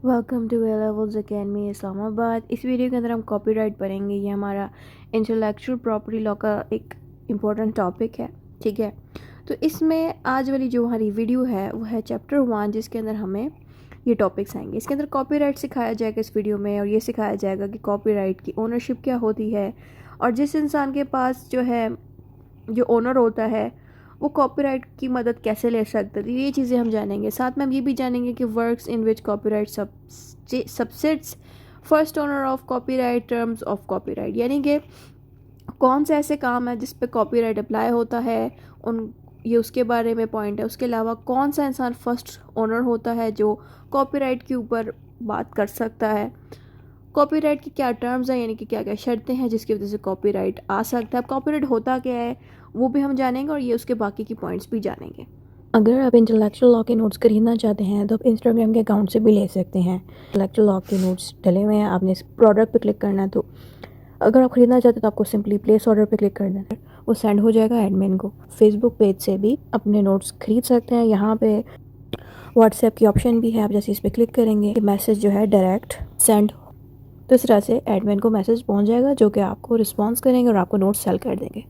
Welcome to A levels academy Islamabad. इस video के अंदर हम कॉपीराइट पढ़ेंगे। ये हमारा इंटेलेक्चुअल प्रॉपर्टी लॉ का एक इम्पोर्टेंट टॉपिक है, ठीक है। तो इसमें आज वाली जो हमारी वीडियो है वो है चैप्टर 1, जिसके अंदर हमें ये टॉपिक्स आएंगे। इसके अंदर कॉपीराइट सिखाया जाएगा इस वीडियो में, और ये सिखाया जाएगा कि कॉपीराइट की ओनरशिप क्या होती है, और जिस इंसान के पास जो ओनर होता है वो कॉपीराइट की मदद कैसे ले सकते थे, ये चीज़ें हम जानेंगे। साथ में हम ये भी जानेंगे कि works in which copyright subsets first owner of copyright, terms of copyright, यानी कि कौन से ऐसे काम है जिस पे कॉपीराइट अप्लाई होता है, ये उसके बारे में पॉइंट है। उसके अलावा कौन सा इंसान फर्स्ट ओनर होता है जो कॉपीराइट के ऊपर बात कर सकता है, कॉपीराइट की क्या टर्म्स हैं, यानी कि क्या क्या शर्तें हैं जिसकी वजह से कॉपीराइट आ सकता है, कॉपीराइट होता क्या है वो भी हम जानेंगे, और ये उसके बाकी की पॉइंट्स भी जानेंगे। अगर आप इंटेलेक्चुअल लॉ के नोट्स खरीदना चाहते हैं तो आप इंस्टाग्राम के अकाउंट से भी ले सकते हैं। इंटेलेक्चुअल लॉ के नोट्स डले हुए हैं, आपने इस प्रोडक्ट पे क्लिक करना है। तो अगर आप खरीदना चाहते हैं तो आपको सिंपली प्लेस ऑर्डर पे क्लिक करना है, वो सेंड हो जाएगा एडमिन को। फेसबुक पेज से भी अपने नोट्स खरीद सकते हैं। यहाँ पे व्हाट्सएप की ऑप्शन भी है, आप जैसे इस पर क्लिक करेंगे मैसेज जो है डायरेक्ट सेंड, तो इस तरह से एडमिन को मैसेज पहुँच जाएगा जो कि आपको रिस्पॉन्स करेंगे और आपको नोट्स सेल कर देंगे।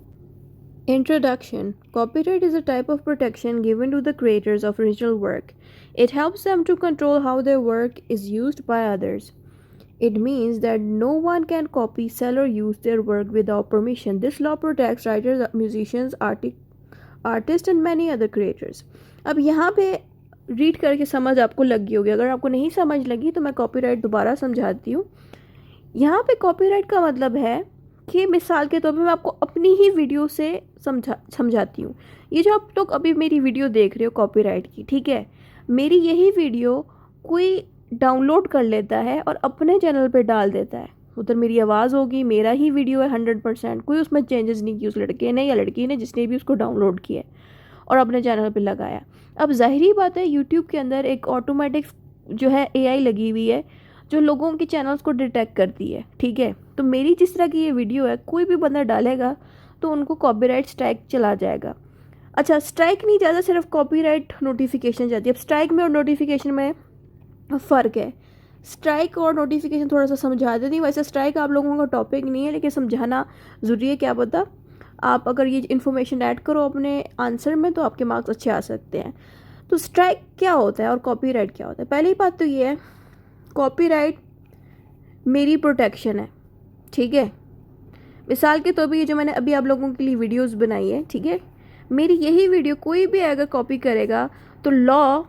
Introduction. Copyright is a type of protection given to the creators of original work. It helps them to control how their work is used by others. It means that no one can copy, sell, or use their work without permission. This law protects writers, musicians, artists, and many other creators. अब यहाँ पे read करके समझ आपको लगी होगी। अगर आपको नहीं समझ लगी तो मैं कॉपीराइट दोबारा समझाती हूँ। यहाँ पे कॉपीराइट का मतलब है कि मिसाल के तौर पे मैं आपको अपनी ही वीडियो से समझाती हूँ। ये जो आप लोग अभी मेरी वीडियो देख रहे हो कॉपीराइट की, ठीक है, मेरी यही वीडियो कोई डाउनलोड कर लेता है और अपने चैनल पे डाल देता है। उधर मेरी आवाज़ होगी, मेरा ही वीडियो है 100%, कोई उसमें चेंजेस नहीं की उस लड़के ने या लड़की ने जिसने भी उसको डाउनलोड किया और अपने चैनल पे लगाया। अब ज़ाहिरी बात है यूट्यूब के अंदर एक ऑटोमेटिक जो है AI लगी हुई है जो लोगों के चैनल्स को डिटेक्ट करती है, ठीक है। तो मेरी जिस तरह की ये वीडियो है कोई भी बंदा डालेगा तो उनको कॉपीराइट स्ट्राइक चला जाएगा। अच्छा, स्ट्राइक नहीं जाता, सिर्फ कॉपीराइट नोटिफिकेशन जाती है। अब स्ट्राइक में और नोटिफिकेशन में फ़र्क है। स्ट्राइक और नोटिफिकेशन थोड़ा सा समझा देती हूँ। वैसे स्ट्राइक आप लोगों का टॉपिक नहीं है, लेकिन समझाना ज़रूरी है। क्या पता आप अगर ये इन्फॉर्मेशन ऐड करो अपने आंसर में तो आपके मार्क्स अच्छे आ सकते हैं। तो स्ट्राइक क्या होता है और कॉपीराइट क्या होता है? पहली बात तो ये है, कॉपीराइट मेरी प्रोटेक्शन है, ठीक है। मिसाल के तौर पे ये जो मैंने अभी आप लोगों के लिए वीडियोस बनाई है, ठीक है, मेरी यही वीडियो कोई भी अगर कॉपी करेगा तो लॉ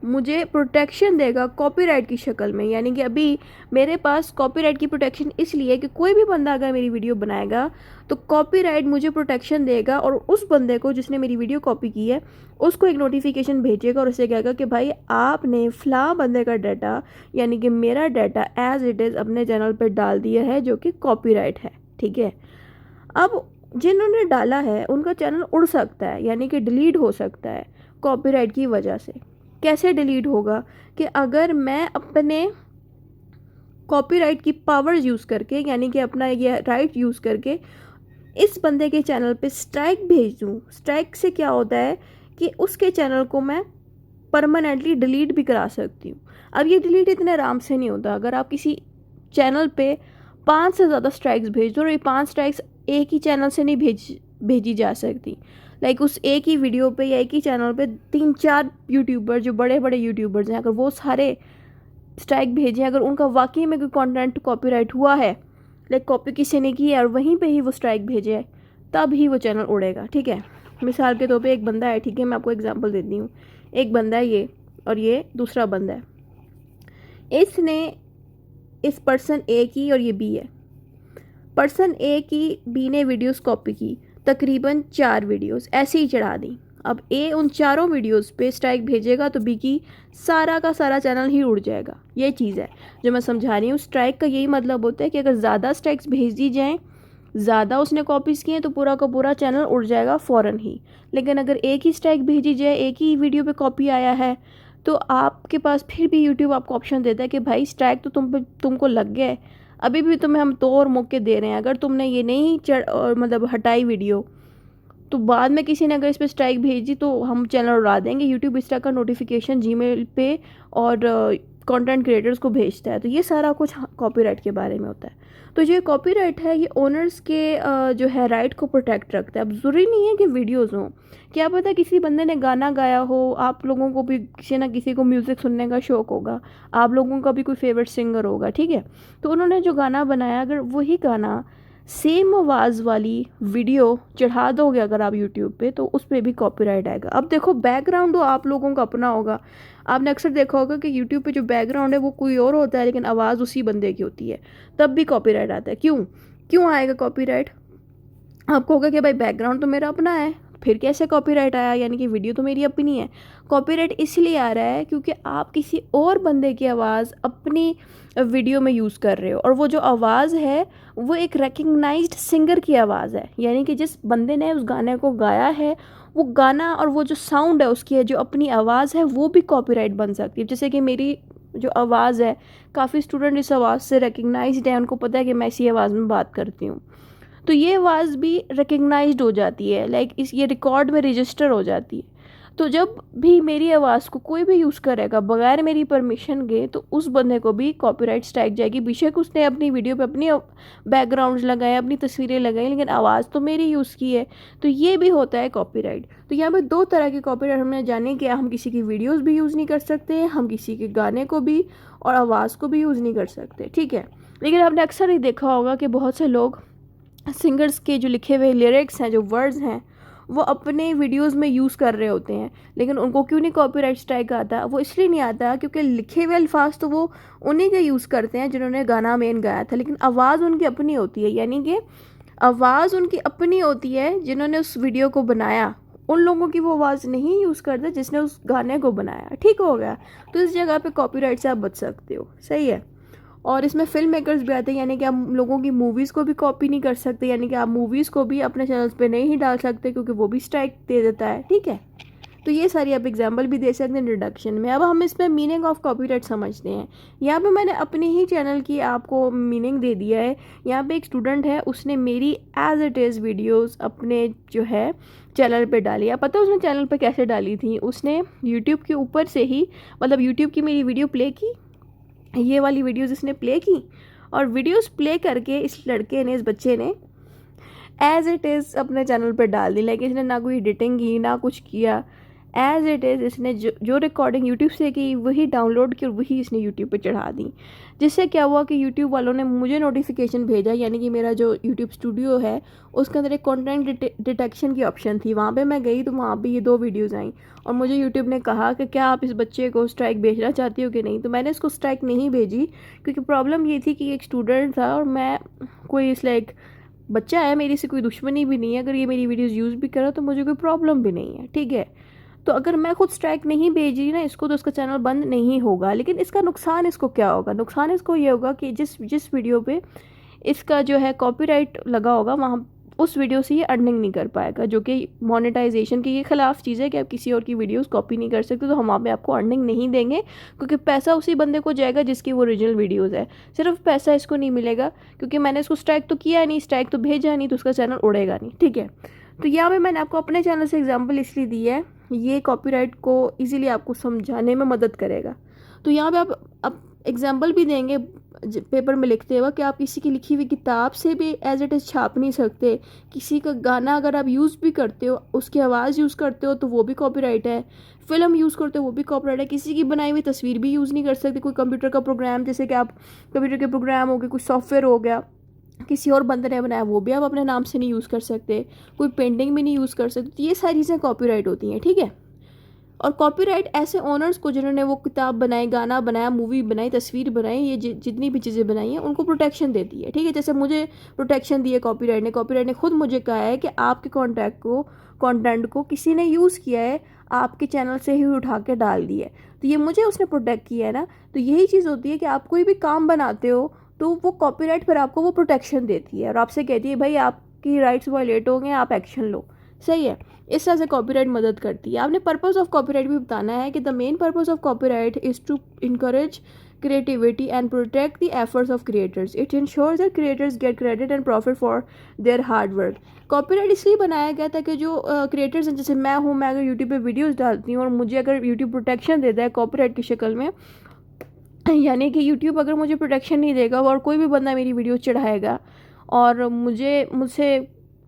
मुझे प्रोटेक्शन देगा कॉपीराइट की शक्ल में। यानी कि अभी मेरे पास कॉपीराइट की प्रोटेक्शन इसलिए कि कोई भी बंदा अगर मेरी वीडियो बनाएगा तो कॉपीराइट मुझे प्रोटेक्शन देगा, और उस बंदे को जिसने मेरी वीडियो कॉपी की है उसको एक नोटिफिकेशन भेजेगा और उसे कहेगा कि भाई आपने फ़लाँ बंदे का डाटा, यानी कि मेरा डाटा एज इट इज़ अपने चैनल पर डाल दिया है जो कि कॉपीराइट है, ठीक है। अब जिन्होंने डाला है उनका चैनल उड़ सकता है, यानी कि डिलीट हो सकता है कॉपीराइट की वजह से। कैसे डिलीट होगा कि अगर मैं अपने कॉपीराइट की पावर्स यूज़ करके, यानी कि अपना ये राइट यूज़ करके इस बंदे के चैनल पे स्ट्राइक भेज दूँ। स्ट्राइक से क्या होता है कि उसके चैनल को मैं परमानेंटली डिलीट भी करा सकती हूँ। अब ये डिलीट इतने आराम से नहीं होता। अगर आप किसी चैनल पे 5 से ज़्यादा स्ट्राइक्स भेज दो, और ये 5 स्ट्राइक्स एक ही चैनल से नहीं भेजी जा सकती। लाइक उस एक ही वीडियो पे या एक ही चैनल पे 3-4 यूट्यूबर जो बड़े बड़े यूट्यूबर्स हैं, अगर वो सारे स्ट्राइक भेजें, अगर उनका वाकई में कोई कंटेंट कॉपीराइट हुआ है, लाइक कॉपी किसी ने की है और वहीं पे ही वो स्ट्राइक भेजे, तब ही वो चैनल उड़ेगा, ठीक है। मिसाल के तौर पे एक बंदा है, ठीक है, मैं आपको एग्जांपल देती हूँ। एक बंदा है ये, और ये दूसरा बंदा है। इसने इस पर्सन ए की, और ये बी है, पर्सन ए की बी ने वीडियोस कॉपी की, तकरीबन 4 वीडियोस ऐसे ही चढ़ा दी। अब ए उन चारों वीडियोस पे स्ट्राइक भेजेगा तो बी की सारा का सारा चैनल ही उड़ जाएगा। ये चीज़ है जो मैं समझा रही हूँ। स्ट्राइक का यही मतलब होता है कि अगर ज़्यादा स्ट्राइक्स भेज दी जाएँ, ज़्यादा उसने कॉपीज़ किए तो पूरा का पूरा चैनल उड़ जाएगा फ़ौरन ही। लेकिन अगर एक ही स्ट्राइक भेजी जाए, एक ही वीडियो पे कॉपी आया है, तो आपके पास फिर भी यूट्यूब आपको ऑप्शन देता है कि भाई स्ट्राइक तो तुमको लग गया है, अभी भी तुम्हें हम तो और मौके दे रहे हैं। अगर तुमने ये नहीं मतलब हटाई वीडियो, तो बाद में किसी ने अगर इस पर स्ट्राइक भेजी तो हम चैनल उड़ा देंगे। यूट्यूब इस तरह का नोटिफिकेशन जीमेल पे और कंटेंट क्रिएटर्स को भेजता है। तो ये सारा कुछ कॉपीराइट के बारे में होता है। तो जो कॉपीराइट है ये ओनर्स के जो है राइट को प्रोटेक्ट रखता है। अब ज़रूरी नहीं है कि वीडियोज़ हों, क्या पता किसी बंदे ने गाना गाया हो, आप लोगों को भी किसी ना किसी को म्यूज़िक सुनने का शौक़ होगा, आप लोगों का भी कोई फेवरेट सिंगर होगा, ठीक है। तो उन्होंने जो गाना बनाया, अगर वही गाना सेम आवाज़ वाली वीडियो चढ़ा दोगे अगर आप यूट्यूब पे, तो उस पर भी कॉपीराइट आएगा। अब देखो बैकग्राउंड आप लोगों का अपना होगा, आपने अक्सर देखा होगा कि यूट्यूब पे जो बैकग्राउंड है वो कोई और होता है लेकिन आवाज़ उसी बंदे की होती है, तब भी कॉपीराइट आता है। क्यों क्यों आएगा कॉपीराइट? आपको होगा कि भाई बैकग्राउंड तो मेरा अपना है, फिर कैसे कॉपीराइट आया, यानी कि वीडियो तो मेरी अपनी है। कॉपीराइट इसलिए आ रहा है क्योंकि आप किसी और बंदे की आवाज़ अपनी वीडियो में यूज़ कर रहे हो, और वो जो आवाज़ है वो एक रिकग्नाइज्ड सिंगर की आवाज़ है, यानी कि जिस बंदे ने उस गाने को गाया है वो गाना और वो जो साउंड है उसकी है, जो अपनी आवाज़ है, वो भी कॉपीराइट बन सकती है। जैसे कि मेरी जो आवाज़ है, काफ़ी स्टूडेंट इस आवाज़ से रिकग्नाइज्ड है, उनको पता है कि मैं इसी आवाज़ में बात करती हूँ, तो ये आवाज़ भी रिकग्नाइज्ड हो जाती है, लाइक इस ये रिकॉर्ड में रजिस्टर हो जाती है। तो जब भी मेरी आवाज़ को कोई भी यूज़ करेगा बगैर मेरी परमिशन के, तो उस बंदे को भी कॉपीराइट स्ट्राइक जाएगी। बेशक उसने अपनी वीडियो पे अपनी बैकग्राउंड्स लगाए, अपनी तस्वीरें लगाई, लेकिन आवाज़ तो मेरी यूज़ की है, तो ये भी होता है कॉपीराइट। तो यहाँ पे दो तरह के कॉपीराइट हमने जाने कि हम किसी की वीडियोज़ भी यूज़ नहीं कर सकते, हम किसी के गाने को भी और आवाज़ को भी यूज़ नहीं कर सकते, ठीक है। लेकिन आपने अक्सर ही देखा होगा कि बहुत से लोग सिंगर्स के जो लिखे हुए लिरिक्स हैं, जो वर्ड्स हैं, वो अपने वीडियोस में यूज़ कर रहे होते हैं, लेकिन उनको क्यों नहीं कॉपीराइट स्ट्राइक आता? वो इसलिए नहीं आता क्योंकि लिखे हुए अल्फाज तो वो उन्हीं के यूज़ करते हैं जिन्होंने गाना मेन गाया था, लेकिन आवाज़ उनकी अपनी होती है, यानी कि आवाज़ उनकी अपनी होती है जिन्होंने उस वीडियो को बनाया, उन लोगों की वो आवाज़ नहीं यूज़ करते जिसने उस गाने को बनाया, ठीक हो गया। तो इस जगह पे कॉपीराइट से आप बच सकते हो, सही है। और इसमें फिल्म मेकर्स भी आते हैं, यानी कि आप लोगों की मूवीज़ को भी कॉपी नहीं कर सकते, यानी कि आप मूवीज़ को भी अपने चैनल्स पे नहीं ही डाल सकते क्योंकि वो भी स्ट्राइक दे देता है, ठीक है। तो ये सारी आप एग्जांपल भी दे सकते हैं इंट्रोडक्शन में। अब हम इसमें मीनिंग ऑफ कॉपीराइट समझते हैं। यहाँ पे मैंने अपने ही चैनल की आपको मीनिंग दे दिया है। यहाँ पे एक स्टूडेंट है, उसने मेरी एज इट इज़ वीडियोज़ अपने जो है चैनल पे डाली। आप पता है उसने चैनल पे कैसे डाली थी? उसने यूट्यूब के ऊपर से ही, मतलब यूट्यूब की मेरी वीडियो प्ले की, ये वाली वीडियोस इसने प्ले की, और वीडियोस प्ले करके इस लड़के ने, इस बच्चे ने एज इट इज़ अपने चैनल पर डाल दी। लाइक इसने ना कोई एडिटिंग की ना कुछ किया, एज इट इज़ इसने जो रिकॉर्डिंग यूट्यूब से की वही डाउनलोड की और वही इसने यूट्यूब पे चढ़ा दी। जिससे क्या हुआ कि यूट्यूब वालों ने मुझे नोटिफिकेशन भेजा, यानी कि मेरा जो यूट्यूब स्टूडियो है उसके अंदर एक कंटेंट डिटेक्शन की ऑप्शन थी, वहाँ पे मैं गई तो वहाँ पे ये 2 वीडियोज़ आई और मुझे यूट्यूब ने कहा कि क्या आप इस बच्चे को स्ट्राइक भेजना चाहती हो कि नहीं। तो मैंने इसको स्ट्राइक नहीं भेजी क्योंकि प्रॉब्लम ये थी कि एक स्टूडेंट था और मैं कोई इस लाइक बच्चा है, मेरी से कोई दुश्मनी भी नहीं है, अगर ये मेरी वीडियोज़ यूज़ भी करा तो मुझे कोई प्रॉब्लम भी नहीं है, ठीक है। तो अगर मैं खुद स्ट्राइक नहीं भेज रही ना इसको, तो इसका चैनल बंद नहीं होगा। लेकिन इसका नुकसान इसको क्या होगा? नुकसान इसको ये होगा कि जिस वीडियो पे इसका जो है कॉपीराइट लगा होगा, वहाँ उस वीडियो से ये अर्निंग नहीं कर पाएगा, जो कि मोनेटाइजेशन के ये खिलाफ चीज़ है कि आप किसी और की वीडियोस कॉपी नहीं कर सकते। तो हम वहाँ पे आपको अर्निंग नहीं देंगे क्योंकि पैसा उसी बंदे को जाएगा जिसकी वो ओरिजिनल वीडियोज़ है, सिर्फ पैसा इसको नहीं मिलेगा क्योंकि मैंने इसको स्ट्राइक तो किया नहीं, स्ट्राइक तो भेजा नहीं, तो उसका चैनल उड़ेगा नहीं, ठीक है। तो यहाँ पे मैंने आपको अपने चैनल से एग्जाम्पल इसलिए दी है, ये कॉपीराइट को इजीली आपको समझाने में मदद करेगा। तो यहाँ पे आप एग्जाम्पल भी देंगे पेपर में लिखते हुए कि आप किसी की लिखी हुई किताब से भी एज इट इज़ छाप नहीं सकते, किसी का गाना अगर आप यूज़ भी करते हो, उसकी आवाज़ यूज़ करते हो तो वो भी कॉपीराइट है, फिल्म यूज़ करते हो वो भी कॉपीराइट है, किसी की बनाई हुई तस्वीर भी यूज़ नहीं कर सकते, कोई कंप्यूटर का प्रोग्राम, जैसे कि आप कंप्यूटर के प्रोग्राम हो गए, कुछ सॉफ्टवेयर हो गया किसी और बंदे ने बनाया, वो भी आप अपने नाम से नहीं यूज़ कर सकते, कोई पेंटिंग भी नहीं यूज़ कर सकते। तो ये सारी चीज़ें कॉपीराइट होती हैं, ठीक है। और कॉपीराइट ऐसे ओनर्स को जिन्होंने वो किताब बनाई, गाना बनाया, मूवी बनाई, तस्वीर बनाई, ये जितनी भी चीज़ें बनाई हैं उनको प्रोटेक्शन देती है, ठीक है। जैसे मुझे प्रोटेक्शन दी है कॉपीराइट ने खुद मुझे कहा है कि आपके कंटेंट को किसी ने यूज़ किया है, आपके चैनल से ही उठा के डाल दिया है, तो ये मुझे उसने प्रोटेक्ट किया है ना। तो यही चीज़ होती है कि आप कोई भी काम बनाते हो तो वो कॉपीराइट पर आपको वो प्रोटेक्शन देती है और आपसे कहती है भाई आपकी राइट्स वायलेट हो गए, आप एक्शन लो, सही है। इस तरह से कॉपीराइट मदद करती है। आपने पर्पस ऑफ कॉपीराइट भी बताना है कि the main purpose of copyright is to encourage creativity and protect the efforts of creators. It ensures that creators get credit and profit for their hard work. Copyright इसलिए बनाया गया था कि जो क्रिएटर्स हैं, जैसे मैं हूँ, मैं अगर यूट्यूब पे वीडियोस डालती हूँ और मुझे अगर यूट्यूब प्रोटेक्शन देता है कॉपीराइट की शक्ल में, यानी कि यूट्यूब अगर मुझे प्रोटेक्शन नहीं देगा और कोई भी बंदा मेरी वीडियो चढ़ाएगा और मुझसे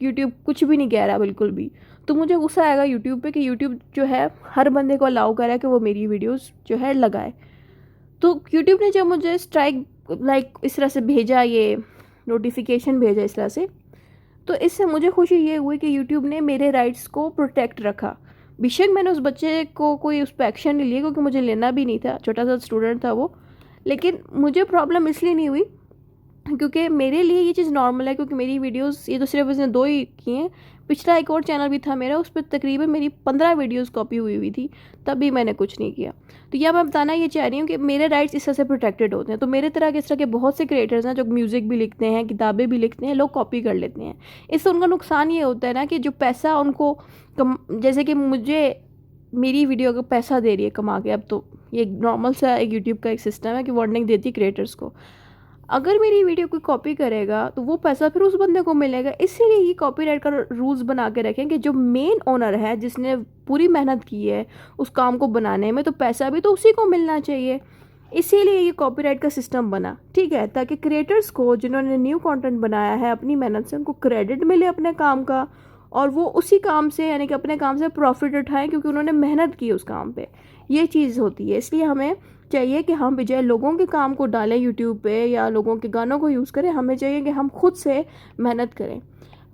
यूट्यूब कुछ भी नहीं कह रहा बिल्कुल भी, तो मुझे गुस्सा आएगा यूट्यूब पे कि यूट्यूब जो है हर बंदे को अलाउ कर रहा है कि वो मेरी वीडियोस जो है लगाए। तो यूट्यूब ने जब मुझे स्ट्राइक लाइक इस तरह से भेजा, ये नोटिफिकेशन भेजा इस तरह से, तो इससे मुझे खुशी ये हुई कि यूट्यूब ने मेरे राइट्स को प्रोटेक्ट रखा। बेशक मैंने उस बच्चे को कोई उस पर एक्शन नहीं लिया क्योंकि मुझे लेना भी नहीं था, छोटा सा स्टूडेंट था वो, लेकिन मुझे प्रॉब्लम इसलिए नहीं हुई क्योंकि मेरे लिए ये चीज़ नॉर्मल है, क्योंकि मेरी वीडियोस ये तो सिर्फ इसने 2 ही की हैं। पिछला एक और चैनल भी था मेरा, उस पर तकरीबन मेरी 15 वीडियोस कॉपी हुई थी, तब भी मैंने कुछ नहीं किया। तो यह मैं बताना ये चाह रही हूँ कि मेरे राइट्स इस तरह से प्रोटेक्टेड होते हैं। तो मेरे तरह के इस तरह के बहुत से क्रिएटर्स हैं जो म्यूज़िक भी लिखते हैं, किताबें भी लिखते हैं, लोग कॉपी कर लेते हैं। इससे उनका नुकसान ये होता है ना कि जो पैसा उनको जैसे कि मुझे मेरी वीडियो अगर पैसा दे रही है कमा के, अब तो ये नॉर्मल सा एक यूट्यूब का एक सिस्टम है कि वार्निंग देती है क्रिएटर्स को, अगर मेरी वीडियो कोई कॉपी करेगा तो वो पैसा फिर उस बंदे को मिलेगा। इसीलिए ये कॉपीराइट का रूल्स बना के रखें कि जो मेन ओनर है, जिसने पूरी मेहनत की है उस काम को बनाने में, तो पैसा भी तो उसी को मिलना चाहिए। इसीलिए ये कॉपीराइट का सिस्टम बना, ठीक है, ताकि क्रिएटर्स को जिन्होंने न्यू कंटेंट बनाया है अपनी मेहनत से, उनको क्रेडिट मिले अपने काम का, और वो उसी काम से यानी कि अपने काम से प्रॉफिट उठाएं क्योंकि उन्होंने मेहनत की उस काम पे। ये चीज़ होती है। इसलिए हमें चाहिए कि हम बजाय लोगों के काम को डालें यूट्यूब पे या लोगों के गानों को यूज़ करें, हमें चाहिए कि हम खुद से मेहनत करें।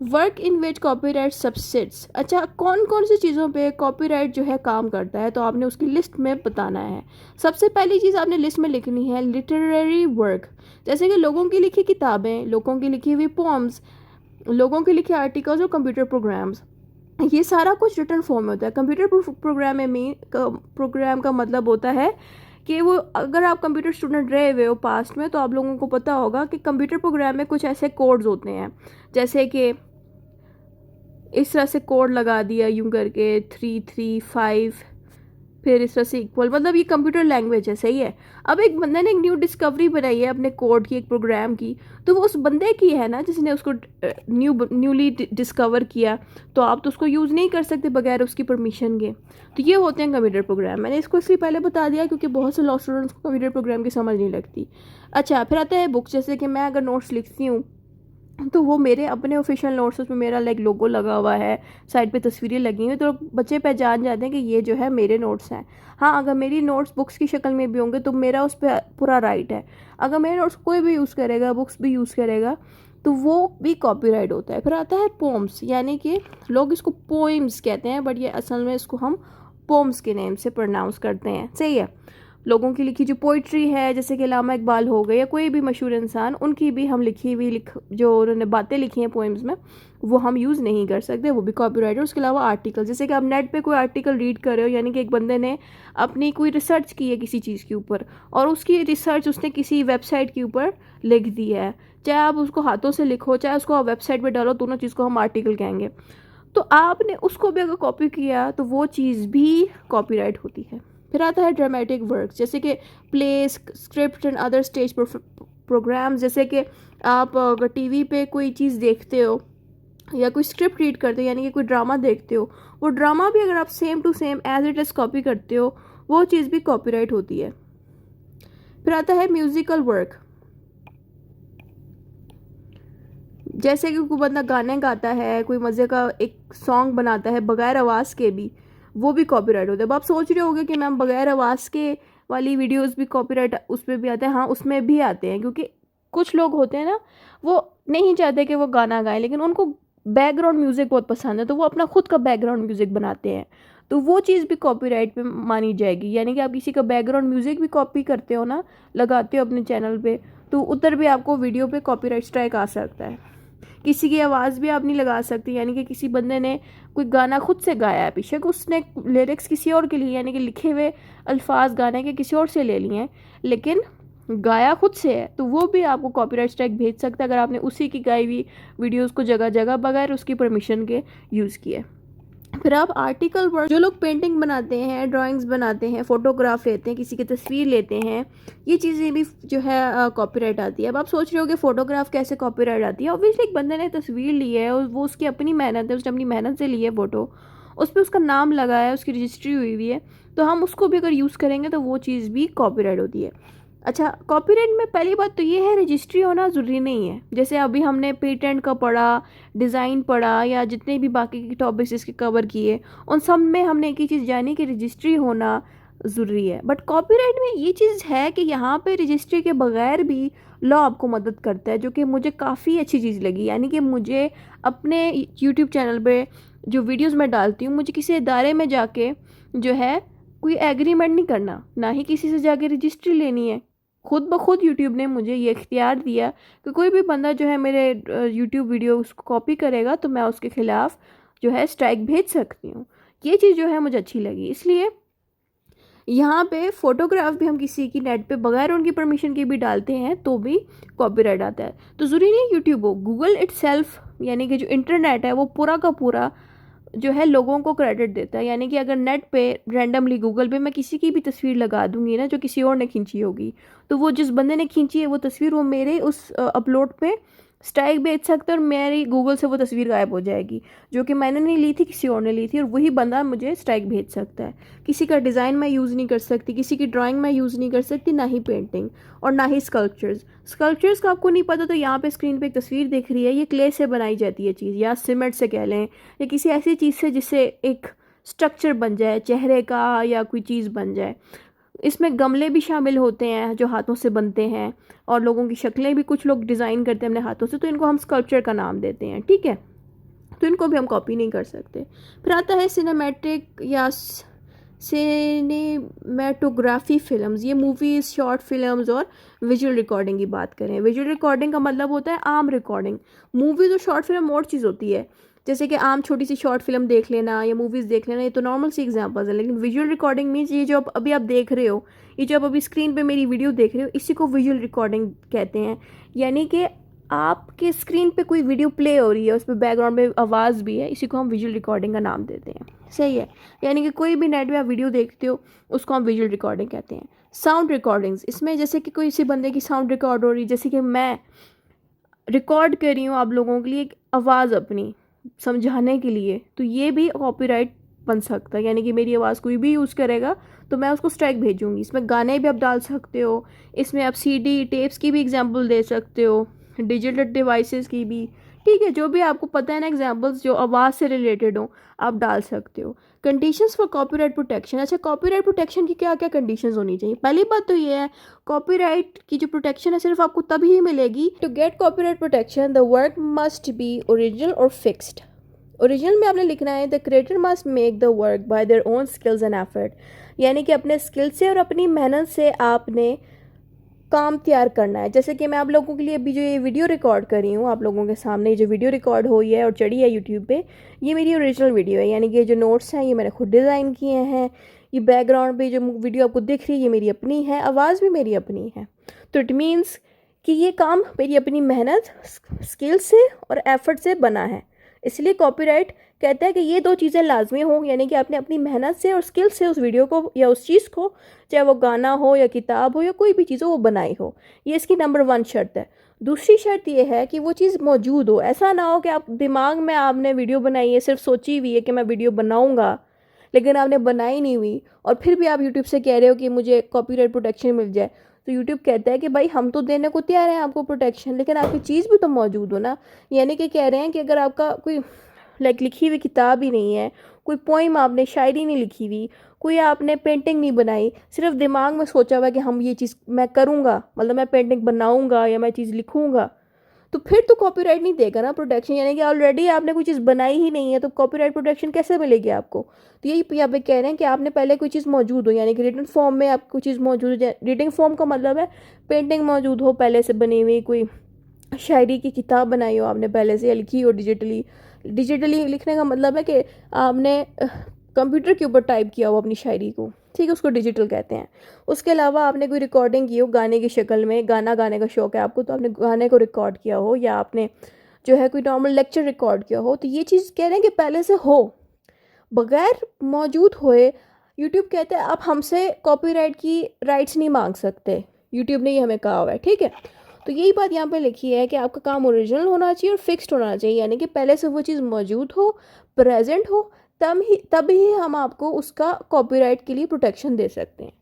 Work in which copyright subsists. अच्छा, कौन कौन सी चीज़ों पे कॉपीराइट जो है काम करता है, तो आपने उसकी लिस्ट में बताना है। सबसे पहली चीज़ आपने लिस्ट में लिखनी है लिटरेरी वर्क, जैसे कि लोगों की लिखी किताबें, लोगों की लिखी हुई पोम्स, लोगों के लिखे आर्टिकल्स और कंप्यूटर प्रोग्राम्स। ये सारा कुछ रिटर्न फॉर्म में होता है। कंप्यूटर प्रोग्राम का मतलब होता है कि वो, अगर आप कंप्यूटर स्टूडेंट रहे हुए हो पास्ट में, तो आप लोगों को पता होगा कि कंप्यूटर प्रोग्राम में कुछ ऐसे कोड्स होते हैं, जैसे कि इस तरह से कोड लगा दिया यूं करके 335, फिर इस तरह से इक्वल, मतलब ये कंप्यूटर लैंग्वेज है, सही है। अब एक बंदे ने एक न्यू डिस्कवरी बनाई है अपने कोड की, एक प्रोग्राम की, तो वो उस बंदे की है ना जिसने उसको न्यूली डिस्कवर किया, तो आप तो उसको यूज़ नहीं कर सकते बगैर उसकी परमिशन के। तो ये होते हैं कंप्यूटर प्रोग्राम। मैंने इसको इसलिए पहले बता दिया क्योंकि बहुत से लॉ स्टूडेंट्स को कंप्यूटर प्रोग्राम की समझ नहीं लगती। अच्छा, फिर आता है बुक्स, जैसे कि मैं अगर नोट्स लिखती हूँ तो वो मेरे अपने ऑफिशियल नोट्स, उसमें मेरा लाइक लोगो लगा हुआ है, साइड पे तस्वीरें लगी हुई, तो बच्चे पहचान जाते हैं कि ये जो है मेरे नोट्स हैं। हाँ, अगर मेरी नोट्स बुक्स की शक्ल में भी होंगे तो मेरा उस पर पूरा राइट है। अगर मेरे नोट्स कोई भी यूज़ करेगा, बुक्स भी यूज़ करेगा, तो वो भी कॉपीराइट होता है। फिर आता है पोम्स, यानी कि लोग इसको पोइम्स कहते हैं, बट ये असल में इसको हम पोम्स के नेम से प्रोनाउंस करते हैं, सही है। लोगों की लिखी जो पोइट्री है, जैसे कि अल्लामा इकबाल हो गए या कोई भी मशहूर इंसान, उनकी भी हम लिखी हुई जो उन्होंने बातें लिखी हैं पोइम्स में, वो हम यूज़ नहीं कर सकते, वो भी कॉपीराइट है। उसके अलावा आर्टिकल, जैसे कि आप नेट पे कोई आर्टिकल रीड कर रहे हो, यानी कि एक बंदे ने अपनी कोई रिसर्च की है किसी चीज़ के ऊपर, और उसकी रिसर्च उसने किसी वेबसाइट के ऊपर लिख दी है, चाहे आप उसको हाथों से लिखो चाहे उसको आप वेबसाइट पर डालो, दोनों चीज़ को हम आर्टिकल कहेंगे। तो आपने उसको भी अगर कॉपी किया तो वो चीज़ भी कॉपीराइट होती है। फिर आता है ड्रामेटिक वर्क, जैसे कि plays, script and other stage programmes, जैसे कि आप अगर टीवी पे कोई चीज़ देखते हो या कोई स्क्रिप्ट रीड करते हो, यानी कि कोई ड्रामा देखते हो, वो ड्रामा भी अगर आप same to same as it is copy करते हो, वो चीज़ भी कॉपीराइट होती है। फिर आता है म्यूज़िकल वर्क, जैसे कि कोई बंदा गाने गाता है, कोई मज़े का एक सॉन्ग बनाता है बगैर आवाज़ के भी, वो भी कॉपीराइट होता है। अब आप सोच रहे होंगे कि मैम बगैर आवाज़ के वाली वीडियोस भी कॉपीराइट उस पर भी आते हैं। हाँ, उसमें भी आते हैं, क्योंकि कुछ लोग होते हैं ना, वो नहीं चाहते कि वो गाना गाएं, लेकिन उनको बैकग्राउंड म्यूज़िक बहुत पसंद है, तो वो अपना खुद का बैकग्राउंड म्यूज़िक बनाते हैं, तो वो चीज़ भी कॉपीराइट पे मानी जाएगी। यानी कि आप किसी का बैकग्राउंड म्यूज़िक भी कॉपी करते हो ना, लगाते हो अपने चैनल पे, तो उधर भी आपको वीडियो पे कॉपीराइट स्ट्राइक आ सकता है। किसी की आवाज़ भी आप नहीं लगा सकती, यानी कि किसी बंदे ने कोई गाना खुद से गाया है, बेशक उसने लिरिक्स किसी और के लिए, यानी कि लिखे हुए अल्फाज गाने के किसी और से ले लिए हैं, लेकिन गाया खुद से है, तो वो भी आपको कॉपीराइट स्ट्राइक भेज सकता है अगर आपने उसी की गाई हुई वीडियोज़ को जगह जगह बगैर उसकी परमिशन के यूज़ किए। फिर आप आर्टिकल वर्क, जो लोग पेंटिंग बनाते हैं, ड्राइंग्स बनाते हैं, फ़ोटोग्राफ लेते हैं, किसी की तस्वीर लेते हैं, ये चीज़ें भी जो है कॉपीराइट आती है। अब आप सोच रहे हो कि फ़ोटोग्राफ कैसे कॉपीराइट आती है। ऑब्वियसली एक बंदे ने तस्वीर ली है और वो उसकी अपनी मेहनत है, उसने अपनी मेहनत से ली है फ़ोटो, उस पर उसका नाम लगा है, उसकी रजिस्ट्री हुई हुई है, तो हम उसको भी अगर यूज़ करेंगे तो वो चीज़ भी कॉपीराइट होती है। अच्छा, कॉपीराइट में पहली बात तो ये है रजिस्ट्री होना ज़रूरी नहीं है। जैसे अभी हमने पेटेंट का पढ़ा, डिज़ाइन पढ़ा या जितने भी बाकी के टॉपिक्स इसके कवर किए, उन सब में हमने एक ही चीज़ जानी कि रजिस्ट्री होना ज़रूरी है। बट कॉपीराइट में ये चीज़ है कि यहाँ पे रजिस्ट्री के बगैर भी लॉ आपको मदद करता है, जो कि मुझे काफ़ी अच्छी चीज़ लगी। यानी कि मुझे अपने यूट्यूब चैनल पे जो वीडियोज़ मैं डालती हूँ, मुझे किसी इदारे में जाके जो है कोई एग्रीमेंट नहीं करना, ना ही किसी से जाके रजिस्ट्री लेनी है। खुद ब खुद यूट्यूब ने मुझे ये इख्तियार दिया कि कोई भी बंदा जो है मेरे यूट्यूब वीडियो उसको कॉपी करेगा तो मैं उसके ख़िलाफ़ जो है स्ट्राइक भेज सकती हूँ। ये चीज़ जो है मुझे अच्छी लगी, इसलिए यहाँ पे फ़ोटोग्राफ भी हम किसी की नेट पे बगैर उनकी परमिशन के भी डालते हैं तो भी कॉपीराइट आता है। तो ज़रूरी नहीं यूट्यूब हो, गूगल इटसेल्फ यानी कि जो इंटरनेट है वो पूरा का पूरा जो है लोगों को क्रेडिट देता है। यानी कि अगर नेट पे रैंडमली गूगल पे मैं किसी की भी तस्वीर लगा दूंगी ना जो किसी और ने खींची होगी, तो वो जिस बंदे ने खींची है वो तस्वीर वो मेरे उस अपलोड पे स्ट्राइक भेज सकता है और मेरी गूगल से वो तस्वीर गायब हो जाएगी, जो कि मैंने नहीं ली थी, किसी और ने ली थी, और वही बंदा मुझे स्ट्राइक भेज सकता है। किसी का डिज़ाइन मैं यूज़ नहीं कर सकती, किसी की ड्राइंग मैं यूज़ नहीं कर सकती, ना ही पेंटिंग और ना ही स्कल्पचर्स का आपको नहीं पता तो यहाँ पे स्क्रीन पे एक तस्वीर दिख रही है, ये क्ले से बनाई जाती है चीज़ या सीमेंट से कह लें या किसी ऐसी चीज़ से जिससे एक स्ट्रक्चर बन जाए चेहरे का या कोई चीज़ बन जाए। इसमें गमले भी शामिल होते हैं जो हाथों से बनते हैं और लोगों की शक्लें भी कुछ लोग डिज़ाइन करते हैं अपने हाथों से, तो इनको हम स्कल्पचर का नाम देते हैं, ठीक है। तो इनको भी हम कॉपी नहीं कर सकते। फिर आता है सिनेमैटिक या सिनेमेटोग्राफी फिल्म्स, ये मूवीज़, शॉर्ट फिल्म्स और विजुअल रिकॉर्डिंग की बात करें। विजुअल रिकॉर्डिंग का मतलब होता है आम रिकॉर्डिंग। मूवीज़ और शॉर्ट फिल्म और चीज़ होती है, जैसे कि आम छोटी सी शॉर्ट फिल्म देख लेना या मूवीज़ देख लेना, ये तो नॉर्मल सी एग्जांपल्स है। लेकिन विजुअल रिकॉर्डिंग मीन्स ये जो अभी आप देख रहे हो, ये जो आप अभी स्क्रीन पे मेरी वीडियो देख रहे हो, इसी को विजुअल रिकॉर्डिंग कहते हैं। यानी कि आपके स्क्रीन पे कोई वीडियो प्ले हो रही है, उस पर बैकग्राउंड में आवाज़ भी है, इसी को हम विजुअल रिकॉर्डिंग का नाम देते हैं, सही है। यानी कि कोई भी नेट पे आप वीडियो देखते हो उसको हम विजुअल रिकॉर्डिंग कहते हैं। साउंड रिकॉर्डिंग्स, इसमें जैसे कि कोई सी बंदे की साउंड रिकॉर्ड हो रही है, जैसे कि मैं रिकॉर्ड कर रही हूँ आप लोगों के लिए एक आवाज़ अपनी समझाने के लिए, तो ये भी कॉपीराइट बन सकता है। यानी कि मेरी आवाज़ कोई भी यूज़ करेगा तो मैं उसको स्ट्राइक भेजूंगी। इसमें गाने भी आप डाल सकते हो, इसमें आप सीडी टेप्स की भी एग्जांपल दे सकते हो, डिजिटल डिवाइसेस की भी, ठीक है। जो भी आपको पता है ना एग्जांपल्स जो आवाज़ से रिलेटेड हो आप डाल सकते हो। कंडीशंस फॉर कॉपीराइट प्रोटेक्शन, अच्छा कॉपीराइट प्रोटेक्शन की क्या क्या कंडीशंस होनी चाहिए। पहली बात तो ये है, कॉपीराइट की जो प्रोटेक्शन है सिर्फ आपको तभी ही मिलेगी। To get copyright protection the work must be original और फिक्स्ड। ओरिजिनल में आपने लिखना है the creator must make the work by their own skills and effort, यानी कि अपने स्किल से और अपनी मेहनत से आपने काम तैयार करना है। जैसे कि मैं आप लोगों के लिए अभी जो ये वीडियो रिकॉर्ड कर रही हूँ, आप लोगों के सामने जो वीडियो रिकॉर्ड हुई है और चढ़ी है यूट्यूब पे, ये मेरी ओरिजिनल वीडियो है। यानी कि ये जो नोट्स हैं ये मैंने खुद डिज़ाइन किए हैं, ये बैकग्राउंड पे जो वीडियो आपको दिख रही है ये मेरी अपनी है, आवाज़ भी मेरी अपनी है। तो इट मीन्स कि ये काम मेरी अपनी मेहनत, स्किल से और एफर्ट से बना है। इसलिए कॉपीराइट कहता है कि ये दो चीज़ें लाजमी हों, यानी कि आपने अपनी मेहनत से और स्किल से उस वीडियो को या उस चीज़ को, चाहे वो गाना हो या किताब हो या कोई भी चीज़ हो, वो बनाई हो। ये इसकी नंबर 1 शर्त है। दूसरी शर्त ये है कि वो चीज़ मौजूद हो। ऐसा ना हो कि आप दिमाग में आपने वीडियो बनाई है, सिर्फ सोची हुई है कि मैं वीडियो बनाऊँगा, लेकिन आपने बनाई नहीं हुई और फिर भी आप यूट्यूब से कह रहे हो कि मुझे कॉपीराइट प्रोटेक्शन मिल जाए। तो यूट्यूब कहता है कि भाई हम तो देने को तैयार हैं आपको प्रोटेक्शन, लेकिन आपकी चीज़ भी तो मौजूद हो ना। यानी कि कह रहे हैं कि अगर आपका कोई लिखी हुई किताब ही नहीं है, कोई पोइम आपने शायरी नहीं लिखी हुई, कोई आपने पेंटिंग नहीं बनाई, सिर्फ दिमाग में सोचा हुआ कि हम ये चीज़ मैं करूँगा, मतलब मैं पेंटिंग बनाऊँगा या मैं चीज़ लिखूँगा, तो फिर तो कॉपीराइट नहीं देगा ना प्रोटेक्शन। यानी कि ऑलरेडी आपने कोई चीज़ बनाई ही नहीं है तो कॉपीराइट प्रोटेक्शन कैसे मिलेगी आपको। तो यही यहाँ पे कह रहे हैं कि आपने पहले कोई चीज़ मौजूद हो, यानी कि रिटन फॉर्म में आप कोई चीज़ मौजूद है। रीडिंग फॉर्म का मतलब है पेंटिंग मौजूद हो पहले से बनी हुई, कोई शायरी की किताब बनाई हो आपने पहले से या लिखी हो डिजिटली लिखने का मतलब है कि आपने कंप्यूटर के ऊपर टाइप किया हो अपनी शायरी को, ठीक है, उसको डिजिटल कहते हैं। उसके अलावा आपने कोई रिकॉर्डिंग की हो गाने की शक्ल में, गाना गाने का शौक़ है आपको तो आपने गाने को रिकॉर्ड किया हो, या आपने जो है कोई नॉर्मल लेक्चर रिकॉर्ड किया हो, तो ये चीज़ कह रहे हैं कि पहले से हो, बगैर मौजूद होए यूट्यूब कहते हैं आप हमसे कॉपीराइट की राइट्स नहीं मांग सकते। यूट्यूब ने ये हमें कहा हुआ है, ठीक है। तो यही बात यहाँ पे लिखी है कि आपका काम ओरिजिनल होना चाहिए और फिक्स्ड होना चाहिए, यानी कि पहले से वो चीज़ मौजूद हो, प्रेजेंट हो, तभी हम आपको उसका कॉपीराइट के लिए प्रोटेक्शन दे सकते हैं।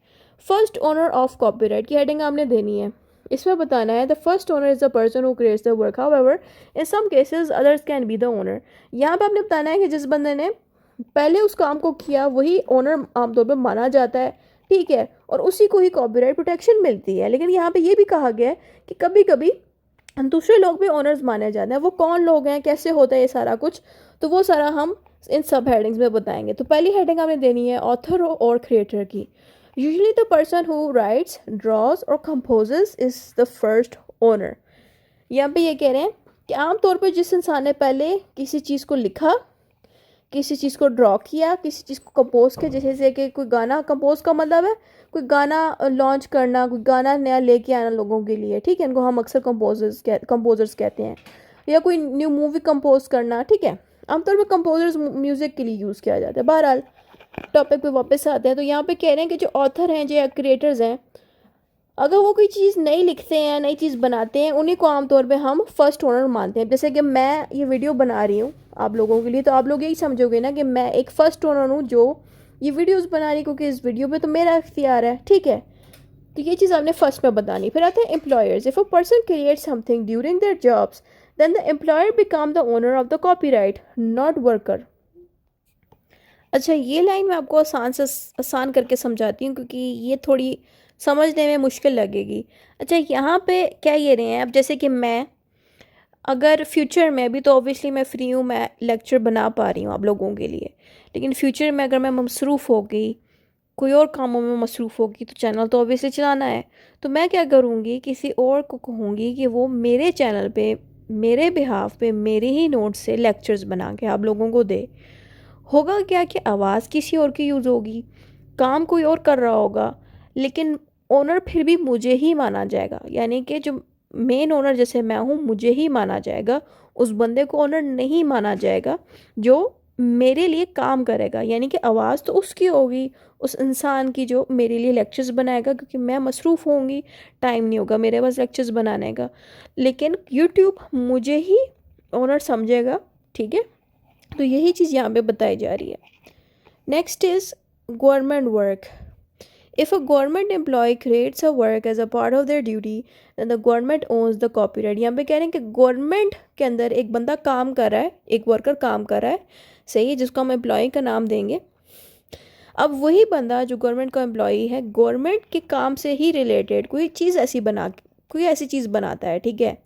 फर्स्ट ओनर ऑफ कॉपीराइट की हेडिंग आपने देनी है। इसमें बताना है the first owner is the person who creates the work, however in some cases others can be the owner. यहाँ पे आपने बताना है कि जिस बंदे ने पहले उस काम को किया वही ओनर आमतौर पर माना जाता है, ठीक है, और उसी को ही कॉपीराइट प्रोटेक्शन मिलती है। लेकिन यहाँ पे ये भी कहा गया है कि कभी कभी दूसरे लोग भी ओनर्स माने जाते हैं। वो कौन लोग हैं, कैसे होता है ये सारा कुछ, तो वो सारा हम इन सब हेडिंग्स में बताएंगे। तो पहली हेडिंग आपने देनी है ऑथर और क्रिएटर की। Usually the person who writes, draws और composes is the first owner. यहाँ पे ये कह रहे हैं कि आमतौर पर जिस इंसान ने पहले किसी चीज़ को लिखा, किसी चीज़ को ड्रॉ किया, किसी चीज़ को कंपोज किया, जैसे कि कोई गाना, कंपोज का मतलब है कोई गाना लॉन्च करना, कोई गाना नया लेके आना लोगों के लिए, ठीक है, इनको हम अक्सर कंपोजर्स कहते हैं। या कोई न्यू मूवी कंपोज करना, ठीक है, आमतौर पर कंपोजर्स म्यूज़िक के लिए यूज़ किया जाता है। बहरहाल टॉपिक पे वापस आते हैं। तो यहाँ पे कह रहे हैं कि जो ऑथर हैं, जो क्रिएटर्स हैं, अगर वो कोई चीज़ नई लिखते हैं, नई चीज़ बनाते हैं, उन्हीं को आमतौर पे हम फर्स्ट ओनर मानते हैं। जैसे कि मैं ये वीडियो बना रही हूँ आप लोगों के लिए, तो आप लोग यही समझोगे ना कि मैं एक फ़र्स्ट ओनर हूँ जो ये वीडियोस बना रही, क्योंकि इस वीडियो पे तो मेरा इख्तियार है, ठीक है। तो ये चीज़ आपने फर्स्ट में बतानी। फिर आते हैं employers. If a person create something during their jobs then the employer become the owner of the copyright, not worker. अच्छा, ये लाइन मैं आपको आसान करके समझाती हूँ, क्योंकि ये थोड़ी समझने में मुश्किल लगेगी। अच्छा, यहाँ पे क्या ये रहे हैं, अब जैसे कि मैं अगर फ्यूचर में, अभी तो ऑब्वियसली मैं फ्री हूँ, मैं लेक्चर बना पा रही हूँ आप लोगों के लिए, लेकिन फ्यूचर में अगर मैं मसरूफ़ हो गई, कोई और कामों में मसरूफ़ होगी, तो चैनल तो ऑब्वियसली चलाना है। तो मैं क्या करूँगी, किसी और को कहूँगी कि वो मेरे चैनल पे, मेरे बिहाफ पे, मेरे ही नोट से लेक्चर्स बना के आप लोगों को दे। होगा क्या कि आवाज़ किसी और की यूज़ होगी, काम कोई और कर रहा होगा, लेकिन ओनर फिर भी मुझे ही माना जाएगा। यानी कि जो मेन ओनर जैसे मैं हूँ, मुझे ही माना जाएगा, उस बंदे को ओनर नहीं माना जाएगा जो मेरे लिए काम करेगा। यानी कि आवाज़ तो उसकी होगी, उस इंसान की जो मेरे लिए लेक्चर्स बनाएगा, क्योंकि मैं मसरूफ़ होंगी, टाइम नहीं होगा मेरे पास लेक्चर्स बनाने का। लेकिन यूट्यूब मुझे ही ओनर समझेगा, ठीक है। तो यही चीज़ यहाँ पे बताई जा रही है। Next is government work. If a government employee creates a work as a part of their duty, then the government owns the copyright। यहाँ पे कह रहे हैं कि गवर्नमेंट के अंदर एक बंदा काम कर रहा है, एक वर्कर काम कर रहा है, सही है, जिसको हम एम्प्लॉय का नाम देंगे। अब वही बंदा जो गवर्नमेंट का एम्प्लॉई है, गवर्नमेंट के काम से ही रिलेटेड कोई चीज़ कोई ऐसी चीज़ बनाता है, ठीक है,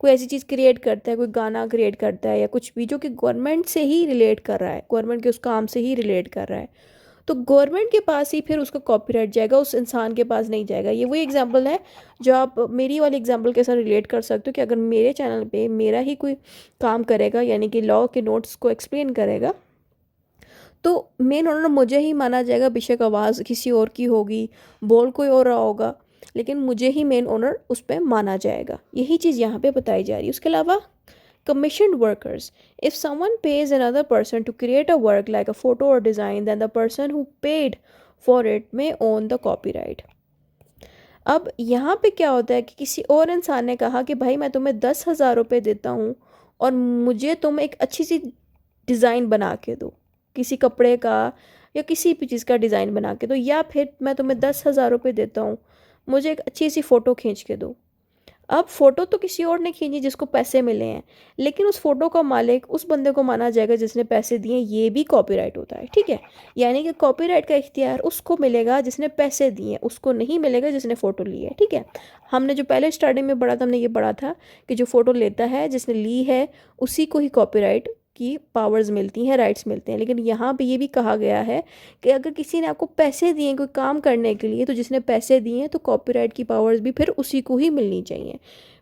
कोई ऐसी चीज़ क्रिएट करता है, कोई गाना क्रिएट करता है या कुछ भी जो कि गवर्नमेंट से ही रिलेट कर रहा है, गवर्नमेंट के उस काम से ही रिलेट कर रहा है, तो गवर्नमेंट के पास ही फिर उसका कॉपीराइट जाएगा, उस इंसान के पास नहीं जाएगा। ये वही एग्जांपल है जो आप मेरी वाली एग्जांपल के साथ रिलेट कर सकते हो कि अगर मेरे चैनल पे मेरा ही कोई काम करेगा, यानी कि लॉ के नोट्स को एक्सप्लेन करेगा, तो मेन ओनर मुझे ही माना जाएगा। बेशक आवाज़ किसी और की होगी, बोल कोई और रहा होगा, लेकिन मुझे ही मेन ओनर उस पर माना जाएगा। यही चीज़ यहाँ पे बताई जा रही है। उसके अलावा commissioned workers, if someone pays another person to create a work like a photo or design, then the person who paid for it may own the copyright। अब यहाँ पे क्या होता है कि किसी और इंसान ने कहा कि भाई मैं तुम्हें 10,000 रुपये देता हूँ और मुझे तुम एक अच्छी सी डिज़ाइन बना के दो, किसी कपड़े का या किसी भी चीज़ का डिज़ाइन बना के दो, या फिर मैं तुम्हें 10,000 रुपये देता हूँ, मुझे एक अच्छी सी फ़ोटो खींच के दो। अब फ़ोटो तो किसी और ने खींची जिसको पैसे मिले हैं, लेकिन उस फ़ोटो का मालिक उस बंदे को माना जाएगा जिसने पैसे दिए। ये भी कॉपीराइट होता है, ठीक है। यानी कि कॉपीराइट का इख्तियार उसको मिलेगा जिसने पैसे दिए, उसको नहीं मिलेगा जिसने फ़ोटो ली है, ठीक है। हमने जो पहले स्टार्टिंग में पढ़ा था, हमने ये पढ़ा था कि जो फ़ोटो लेता है, जिसने ली है, उसी को ही कॉपीराइट की पावर्स मिलती हैं, राइट्स मिलते हैं। लेकिन यहाँ पे ये भी कहा गया है कि अगर किसी ने आपको पैसे दिए कोई काम करने के लिए, तो जिसने पैसे दिए हैं तो कॉपीराइट की पावर्स भी फिर उसी को ही मिलनी चाहिए।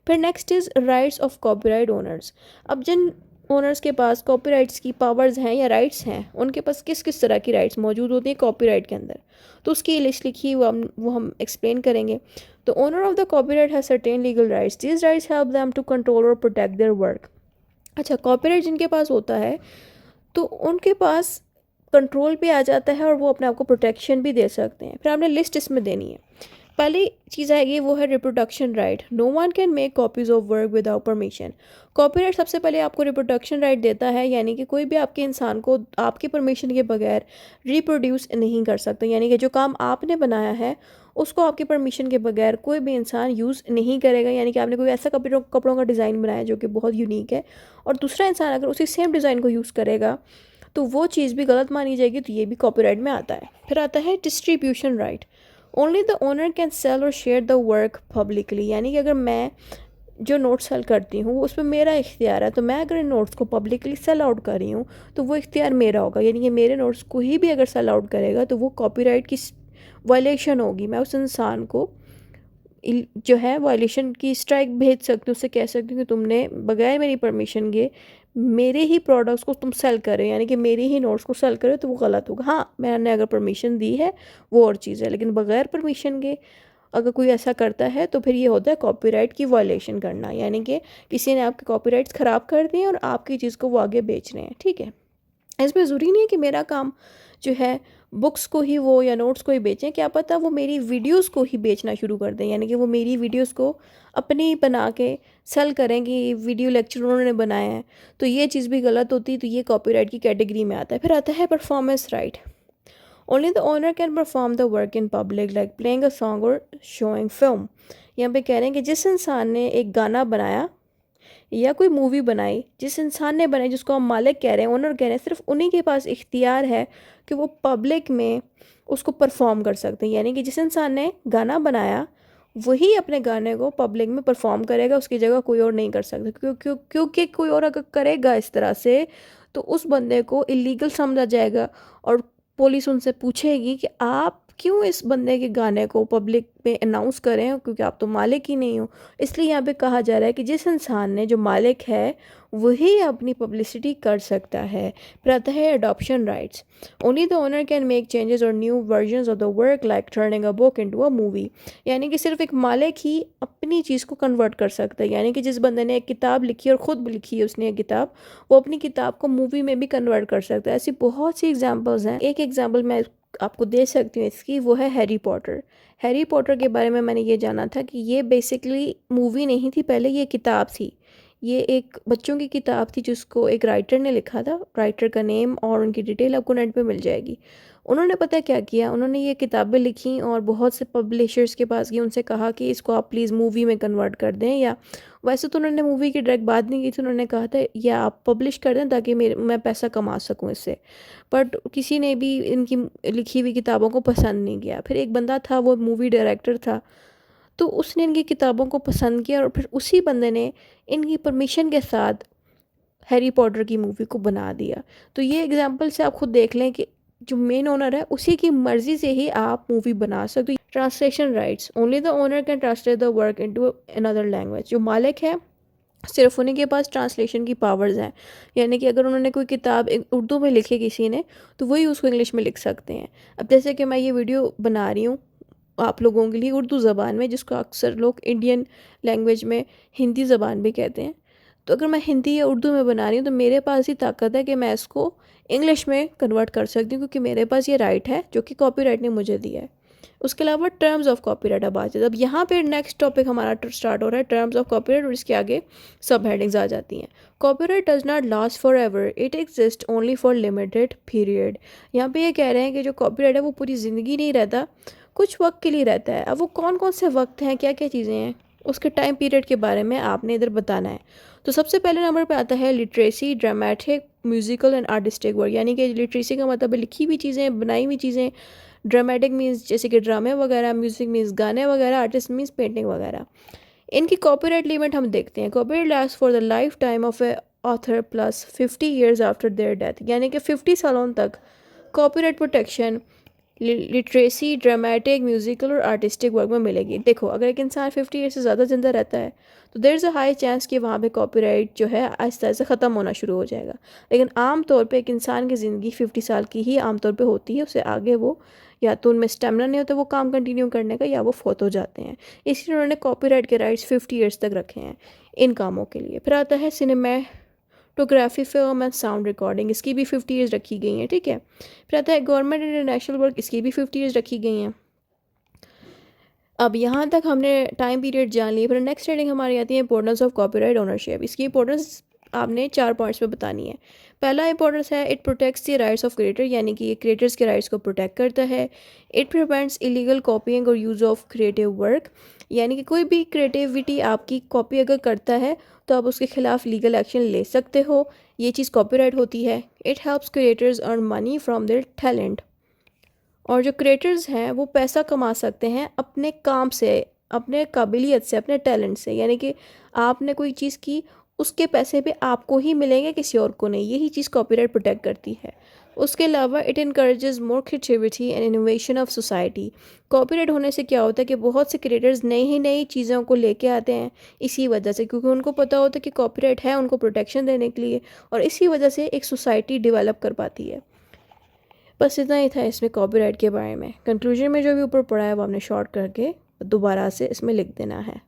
फिर next is rights of copyright owners. अब जिन ओनर्स के पास कॉपीराइट्स की पावर्स हैं या राइट्स हैं, उनके पास किस किस तरह की राइट्स मौजूद होती हैं कॉपीराइट के अंदर, तो उसकी लिस्ट लिखी वो हम एक्सप्लेन करेंगे। तो owner of the copyright has certain legal rights, these rights help them to control और प्रोटेक्ट देयर वर्क। अच्छा, कॉपीराइट जिनके पास होता है तो उनके पास कंट्रोल भी आ जाता है और वो अपने आप को प्रोटेक्शन भी दे सकते हैं। फिर आपने लिस्ट इसमें देनी है। पहली चीज़ आएगी वो है reproduction right. No one can make copies of work without permission. Copyright सबसे पहले आपको रिप्रोडक्शन राइट देता है, यानी कि कोई भी आपके इंसान को आपकी परमिशन के बगैर रिप्रोड्यूस नहीं कर सकता, यानी कि जो काम आपने बनाया है उसको आपकी परमिशन के बगैर कोई भी इंसान यूज़ नहीं करेगा। यानी कि आपने कोई ऐसा कपड़ों का डिज़ाइन बनाया जो कि बहुत यूनिक है और दूसरा इंसान अगर उसी सेम डिज़ाइन को यूज़ करेगा तो वो चीज़ भी गलत मानी जाएगी, तो ये भी कॉपीराइट में आता है। फिर आता है distribution right. Only the owner can sell और शेयर द वर्क पब्लिकली, यानी कि अगर मैं जो नोट्स सेल करती हूँ उस पर मेरा इख्तियार है, तो मैं अगर इन नोट्स को पब्लिकली सेल आउट कर रही हूँ तो वो इख्तियार मेरा होगा, यानी कि मेरे नोट्स को ही भी अगर सेल आउट करेगा तो वो कॉपीराइट की वायलेशन होगी। मैं उस इंसान को जो है वायलेशन की स्ट्राइक भेज सकती हूँ, उससे कह सकती हूँ कि तुमने बगैर मेरी परमिशन के मेरे ही प्रोडक्ट्स को तुम सेल कर रहे हो, यानी कि मेरे ही नोट्स को सेल कर रहे हो, तो वो गलत होगा। हाँ, मैंने अगर परमिशन दी है वो और चीज़ है, लेकिन बगैर परमिशन के अगर कोई ऐसा करता है तो फिर ये होता है कॉपीराइट की वायलेशन करना, यानी कि किसी ने आपके कॉपीराइट्स ख़राब कर दिए और आपकी चीज़ को वो आगे बेच रहे हैं। ठीक है, इसमें ज़रूरी नहीं है कि मेरा काम जो है बुक्स को ही वो या नोट्स को ही बेचें, क्या पता वो मेरी वीडियोस को ही बेचना शुरू कर दें, यानी कि वो मेरी वीडियोस को अपनी बना के सेल करें कि वीडियो लेक्चर उन्होंने बनाए हैं, तो ये चीज़ भी गलत होती है, तो ये कॉपीराइट की कैटेगरी में आता है। फिर आता है performance right. Only the owner can perform the work in public like playing a song और शोइंग फिल्म। यहाँ पे कह रहे हैं कि जिस इंसान ने एक गाना बनाया या कोई मूवी बनाई, जिस इंसान ने बनाई, जिसको हम मालिक कह रहे हैं, ओनर कह रहे हैं, सिर्फ उन्हीं के पास इख्तियार है कि वो पब्लिक में उसको परफॉर्म कर सकते हैं, यानी कि जिस इंसान ने गाना बनाया वही अपने गाने को पब्लिक में परफॉर्म करेगा, उसकी जगह कोई और नहीं कर सकता। क्योंकि कोई और अगर करेगा इस तरह से तो उस बंदे को इलीगल समझा जाएगा और पुलिस उनसे पूछेगी कि आप क्यों इस बंदे के गाने को पब्लिक में अनाउंस करें, क्योंकि आप तो मालिक ही नहीं हो। इसलिए यहाँ पे कहा जा रहा है कि जिस इंसान ने जो मालिक है वही अपनी पब्लिसिटी कर सकता है। फिर आता है adoption rights. Only the owner can make changes और new versions of the work like turning a book into a movie, यानी कि सिर्फ एक मालिक ही अपनी चीज़ को कन्वर्ट कर सकता है, यानी कि जिस बंदे ने एक किताब लिखी और ख़ुद लिखी है उसने एक किताब, वो अपनी किताब को मूवी में भी कन्वर्ट कर सकता है। ऐसी बहुत सी एग्जाम्पल्स हैं। एक एग्जाम्पल मैं आपको दे सकती हूँ इसकी, वो है हैरी पॉटर। हैरी पॉटर के बारे में मैंने ये जाना था कि ये बेसिकली मूवी नहीं थी, पहले ये किताब थी। ये एक बच्चों की किताब थी जिसको एक राइटर ने लिखा था। राइटर का नेम और उनकी डिटेल आपको नेट पे मिल जाएगी। उन्होंने पता क्या किया, उन्होंने ये किताबें लिखी और बहुत से पब्लिशर्स के पास गई, उनसे कहा कि इसको आप प्लीज़ मूवी में कन्वर्ट कर दें, या वैसे तो उन्होंने मूवी की डायरेक्ट बात नहीं की थी, उन्होंने कहा था या आप पब्लिश कर दें ताकि मैं पैसा कमा सकूं इससे। बट किसी ने भी इनकी लिखी हुई किताबों को पसंद नहीं किया। फिर एक बंदा था, वो मूवी डायरेक्टर था, तो उसने इनकी किताबों को पसंद किया और फिर उसी बंदे ने इनकी परमिशन के साथ हैरी पॉटर की मूवी को बना दिया। तो ये एग्जांपल से आप खुद देख लें कि जो मेन ओनर है उसी की मर्ज़ी से ही आप मूवी बना सकते हो। Translation rights. Only the owner can translate the work into another language. जो मालिक है सिर्फ उन्हीं के पास ट्रांसलेशन की पावर्स हैं, यानी कि अगर उन्होंने कोई किताब उर्दू में लिखी किसी ने तो वही उसको इंग्लिश में लिख सकते हैं। अब जैसे कि मैं ये वीडियो बना रही हूँ आप लोगों के लिए उर्दू ज़बान में, जिसको अक्सर लोग इंडियन लैंग्वेज में हिंदी ज़बान भी कहते हैं, तो अगर मैं हिंदी या उर्दू में बना रही हूँ तो मेरे पास ही ताकत है कि मैं इसको इंग्लिश में कन्वर्ट कर सकती हूँ, क्योंकि मेरे पास ये राइट है जो कि कॉपीराइट ने मुझे दिया है। उसके अलावा टर्म्स ऑफ कॉपीराइट अब आ जाए। अब यहाँ पे नेक्स्ट टॉपिक हमारा स्टार्ट हो रहा है टर्म्स ऑफ कॉपीराइट, और इसके आगे सब हेडिंग्स आ जाती हैं। Copyright does not last for ever, it exist only for limited period. यहाँ पे ये कह रहे हैं कि जो कॉपीराइट है वो पूरी ज़िंदगी नहीं रहता, कुछ वक्त के लिए रहता है। अब वो कौन कौन से वक्त हैं, क्या क्या चीज़ें हैं, उसके टाइम पीरियड के बारे में आपने इधर बताना है। तो सबसे पहले नंबर पे आता है literacy, dramatic, musical and artistic work, यानी कि लिटरेसी का मतलब है लिखी हुई चीज़ें, बनाई हुई चीज़ें। ड्रामेटिक मीन्स जैसे कि ड्रामे वगैरह, म्यूज़िक मीन्स गाने वगैरह, आर्टिस्ट मीन्स पेंटिंग वगैरह। इनकी कॉपीराइट लिमिट हम देखते हैं। Copyright last for the life time of A author plus 50 years after their death, यानी कि 50 सालों तक copyright protection literacy, dramatic, musical और आर्टिस्टिक वर्क में मिलेगी। देखो, अगर एक इंसान 50 ईयर से ज़्यादा ज़िंदा रहता है तो there is a high chance कि वहाँ पे कॉपीराइट जो है आहिस्ता आहिस्ता ख़त्म होना शुरू हो जाएगा। लेकिन आम तौर पे एक इंसान की ज़िंदगी 50 साल की ही आम तौर पे होती है, उससे आगे वो या तो उनमें स्टेमिना नहीं होता वो काम कंटिन्यू करने का, या वो फौत हो जाते हैं। इसलिए उन्होंने कॉपीराइट के राइट्स 50 ईयर्स तक रखे हैं इन कामों के लिए। फिर आता है cinematography, film and sound recording, इसकी भी 50 ईयर्स रखी गई हैं। ठीक है। फिर आता है गवर्नमेंट इंटरनेशनल वर्क, इसकी भी 50 ईयर्स रखी गई हैं। अब यहाँ तक हमने टाइम पीरियड जान लिया, फिर नेक्स्ट हेडिंग हमारी आती है इंपॉर्टेंस ऑफ कॉपीराइट ओनरशिप। इसकी इंपॉर्टेंस आपने 4 पॉइंट्स में बतानी है। पहला इंपॉर्टेंस है it protects the rights of creator, यानी कि ये क्रिएटर्स के राइट्स को प्रोटेक्ट करता है। इट प्रिवेंट्स इलीगल कॉपीइंग और यूज़ ऑफ क्रिएटिव वर्क, यानी कि कोई भी क्रिएटिविटी आपकी कॉपी अगर करता है तो आप उसके खिलाफ लीगल एक्शन ले सकते हो, ये चीज़ कॉपीराइट होती है। It helps creators earn money from their talent, और जो क्रिएटर्स हैं वो पैसा कमा सकते हैं अपने काम से, अपने काबिलियत से, अपने टैलेंट से, यानी कि आपने कोई चीज़ की उसके पैसे भी आपको ही मिलेंगे, किसी और को नहीं। यही चीज़ कॉपीराइट प्रोटेक्ट करती है। उसके अलावा it encourages more creativity and innovation of society. Copyright होने से क्या होता है कि बहुत से क्रिएटर्स नई ही नई चीज़ों को लेके आते हैं इसी वजह से, क्योंकि उनको पता होता है कि कॉपीराइट है उनको प्रोटेक्शन देने के लिए, और इसी वजह से एक सोसाइटी डेवलप कर पाती है। बस इतना ही था इसमें कॉपीराइट के बारे में। कंक्लूजन में जो भी ऊपर पढ़ा है वो आपने शॉर्ट करके दोबारा से इसमें लिख देना है।